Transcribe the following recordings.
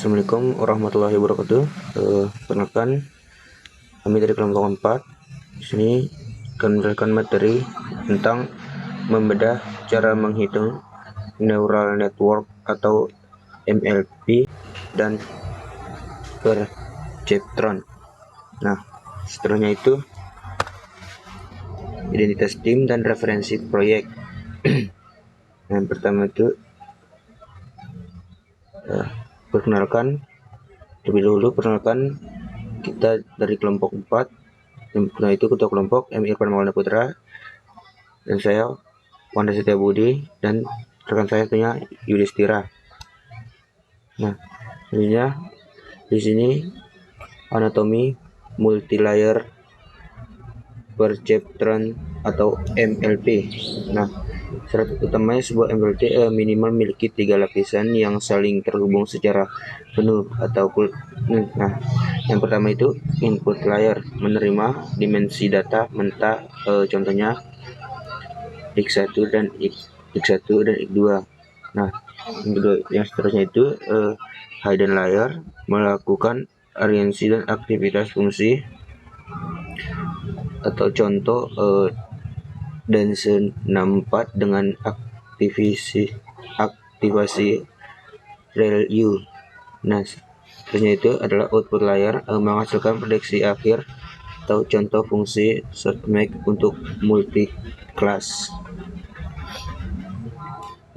Assalamualaikum warahmatullahi wabarakatuh. Perkenalkan, kami dari kelompok 4. Di sini akan memberikan materi tentang membedah cara menghitung neural network atau MLP dan perceptron. Nah, setelahnya itu identitas tim dan referensi proyek. Yang pertama itu perkenalkan kita dari kelompok 4. Nah, itu ketua kelompok M. Irfan Maulana Putra, dan saya Wanda Setia Budi, dan rekan saya punya Yudhistira. Nah, selanjutnya di sini anatomi multilayer perceptron atau MLP. Nah, syarat utamanya sebuah MLP minimal memiliki 3 lapisan yang saling terhubung secara penuh atau Nah, yang pertama itu input layer, menerima dimensi data mentah, contohnya X1 dan X1 dan X2. Nah, yang seterusnya itu hidden layer, melakukan aliansi dan aktivitas fungsi atau contoh Dense 64 dengan aktivasi ReLU. Nah, seterusnya itu adalah output layer, menghasilkan prediksi akhir atau contoh fungsi softmax untuk multi-class.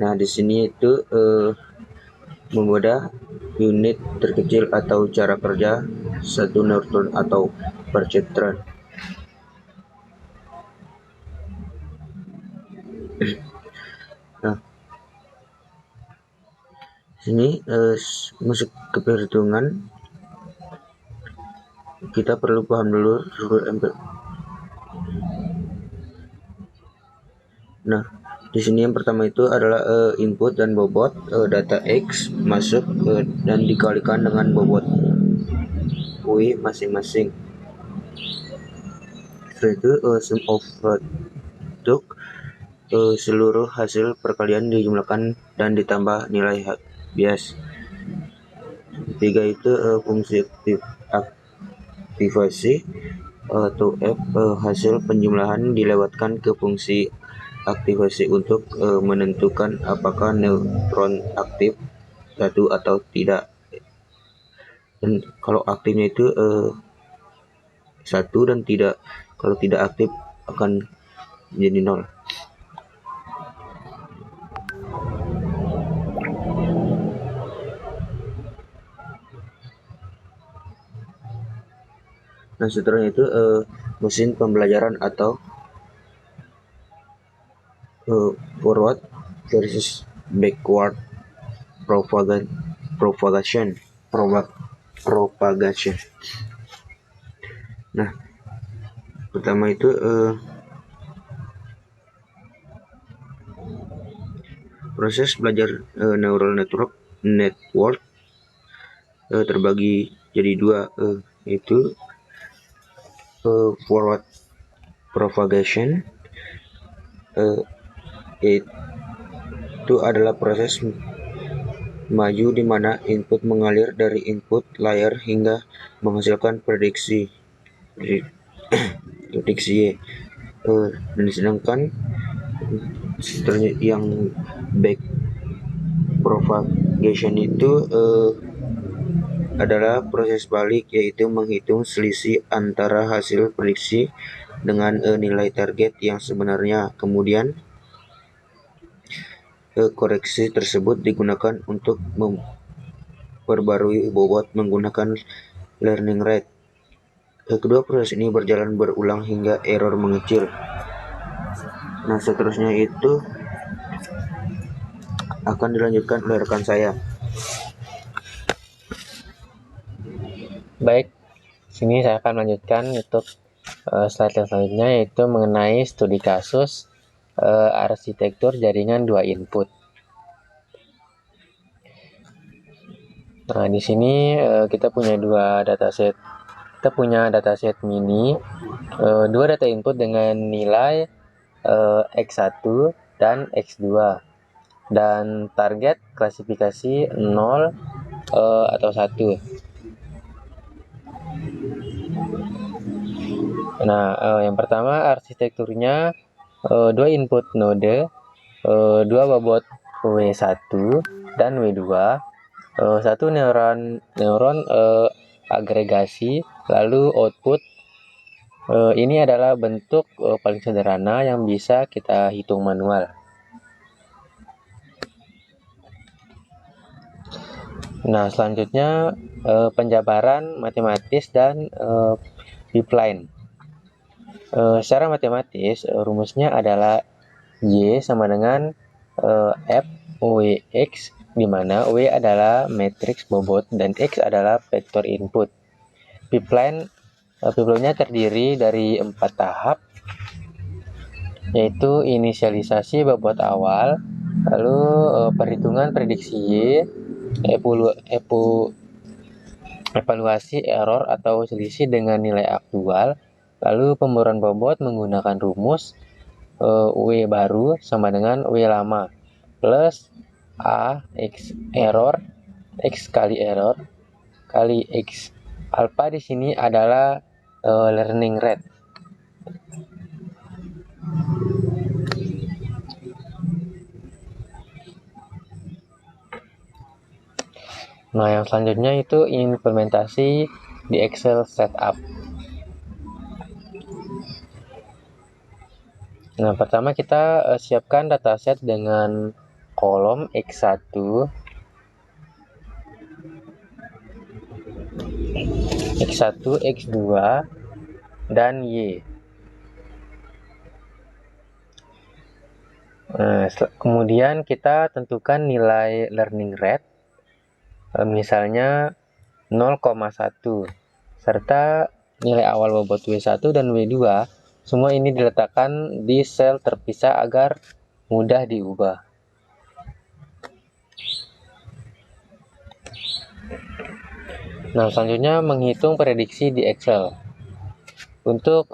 Nah, di sini itu membedah unit terkecil atau cara kerja satu neuron atau perceptron. Nah, sini masuk ke perhitungan, kita perlu paham dulu struktur MLP. Nah, di sini yang pertama itu adalah input dan bobot data X masuk dan dikalikan dengan bobot Y masing-masing. Setelah itu sum of product, seluruh hasil perkalian dijumlahkan dan ditambah nilai bias. Ketiga itu fungsi aktivasi atau F, hasil penjumlahan dilewatkan ke fungsi aktivasi untuk menentukan apakah neuron aktif satu atau tidak. Dan kalau aktifnya itu satu dan tidak, kalau tidak aktif akan jadi 0. Nah, seterusnya itu mesin pembelajaran atau forward versus backward propagation. Nah, pertama itu proses belajar neural network terbagi jadi dua, yaitu forward propagation, itu adalah proses maju di mana input mengalir dari input layer hingga menghasilkan prediksi Y. Dan sedangkan yang back propagation itu adalah proses balik, yaitu menghitung selisih antara hasil prediksi dengan nilai target yang sebenarnya. Kemudian koreksi tersebut digunakan untuk memperbarui bobot menggunakan learning rate. Kedua proses ini berjalan berulang hingga error mengecil. Nah, seterusnya itu akan dilanjutkan oleh rekan saya. Baik, sini saya akan melanjutkan untuk slide yang selanjutnya, yaitu mengenai studi kasus arsitektur jaringan 2 input. Nah, di sini kita punya dataset mini, 2 data input dengan nilai X1 dan X2, dan target klasifikasi 0, atau 1. Nah, yang pertama arsitekturnya 2 input node, 2 bobot W1 dan W2, 1 neuron agregasi, lalu output. Ini adalah bentuk paling sederhana yang bisa kita hitung manual. Nah, selanjutnya penjabaran matematis dan pipeline. Secara matematis, rumusnya adalah Y sama dengan F WX, di mana W adalah matriks bobot dan X adalah vektor input. Pipeline-nya terdiri dari 4 tahap, yaitu inisialisasi bobot awal, lalu perhitungan prediksi Y, evaluasi error atau selisih dengan nilai aktual, lalu pemburuan bobot menggunakan rumus W baru sama dengan W lama plus A X kali error kali X. Alpha di sini adalah learning rate. Nah, yang selanjutnya itu implementasi di Excel setup. Nah, pertama kita siapkan dataset dengan kolom X1, X2, dan Y. Nah, kemudian kita tentukan nilai learning rate, misalnya 0,1, serta nilai awal bobot W1 dan W2. Semua ini diletakkan di sel terpisah agar mudah diubah. Nah, selanjutnya menghitung prediksi di Excel. Untuk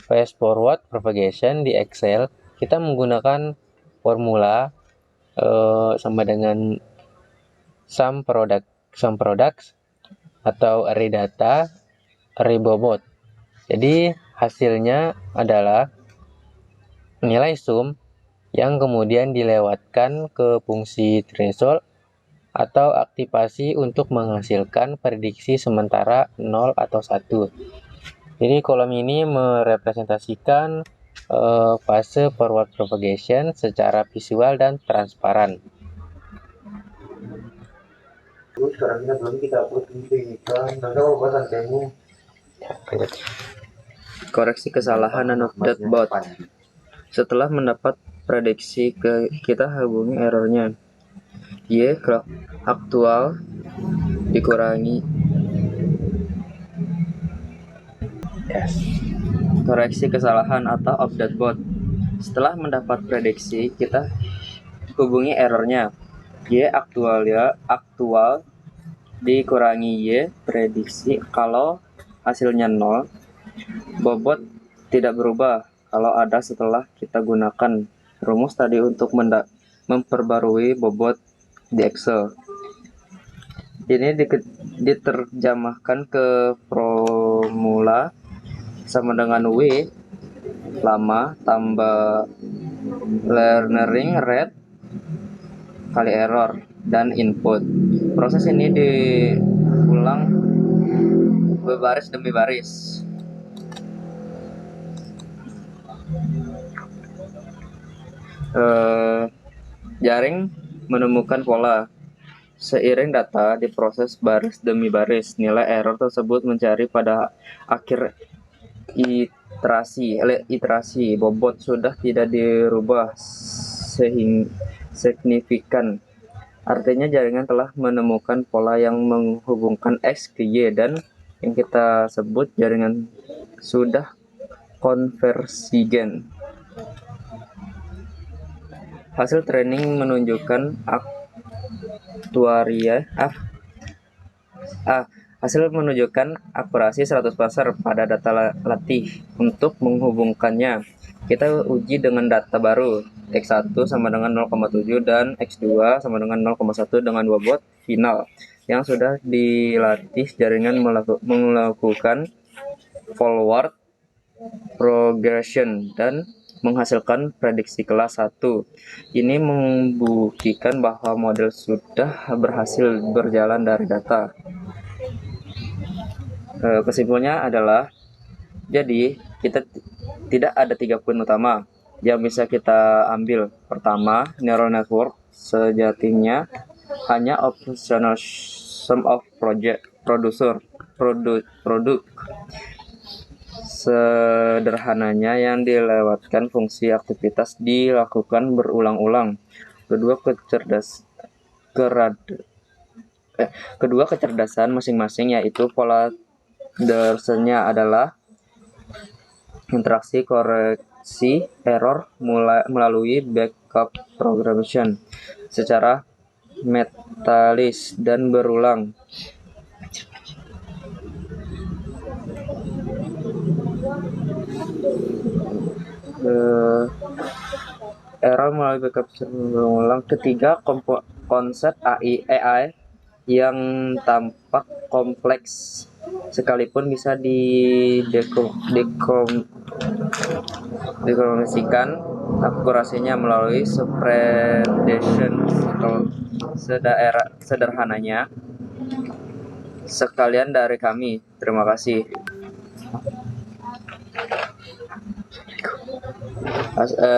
fast forward propagation di Excel, kita menggunakan formula sama dengan sum products atau array data, array bobot. Jadi hasilnya adalah nilai sum yang kemudian dilewatkan ke fungsi threshold atau aktivasi untuk menghasilkan prediksi sementara 0 atau 1. Jadi kolom ini merepresentasikan fase forward propagation secara visual dan transparan. Sekarang kita koreksi kesalahan dan update bot. Setelah mendapat prediksi kita hubungi errornya. Y aktual dikurangi koreksi kesalahan atau update bot. Setelah mendapat prediksi kita hubungi errornya. Y aktual dikurangi Y prediksi. Kalau hasilnya 0, bobot tidak berubah. Kalau ada setelah kita gunakan rumus tadi untuk memperbarui bobot di Excel. Ini diterjemahkan ke formula sama dengan W lama tambah learning rate kali error dan input. Proses ini diulang berbaris demi baris. Jaring menemukan pola. Seiring data diproses baris demi baris, nilai error tersebut mencari pada akhir iterasi bobot sudah tidak dirubah signifikan. Artinya jaringan telah menemukan pola yang menghubungkan X ke Y dan yang kita sebut jaringan sudah konversigen. Hasil training menunjukkan akurasi 100% pada data latih. Untuk menghubungkannya, Kita uji dengan data baru, X1 sama dengan 0,7 dan X2 sama dengan 0,1 dengan bobot final yang sudah dilatih jaringan melakukan forward progression dan menghasilkan prediksi kelas 1. Ini membuktikan bahwa model sudah berhasil berjalan dari data. Kesimpulannya adalah, jadi kita tidak ada 3 poin utama yang bisa kita ambil. Pertama, neural network sejatinya hanya operational sum of produk sederhananya yang dilewatkan fungsi aktivitas dilakukan berulang-ulang. Kedua kecerdasan masing-masing yaitu Polandersennya adalah interaksi koreksi error melalui backup progression secara metalis dan berulang. Error melalui backup berulang. Ketiga, konsep AI yang tampak kompleks sekalipun bisa dekomunikasikan akurasinya melalui prediction atau sederhananya. Sekalian dari kami, terima kasih.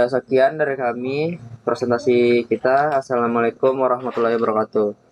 Sekian dari kami presentasi kita. Assalamualaikum warahmatullahi wabarakatuh.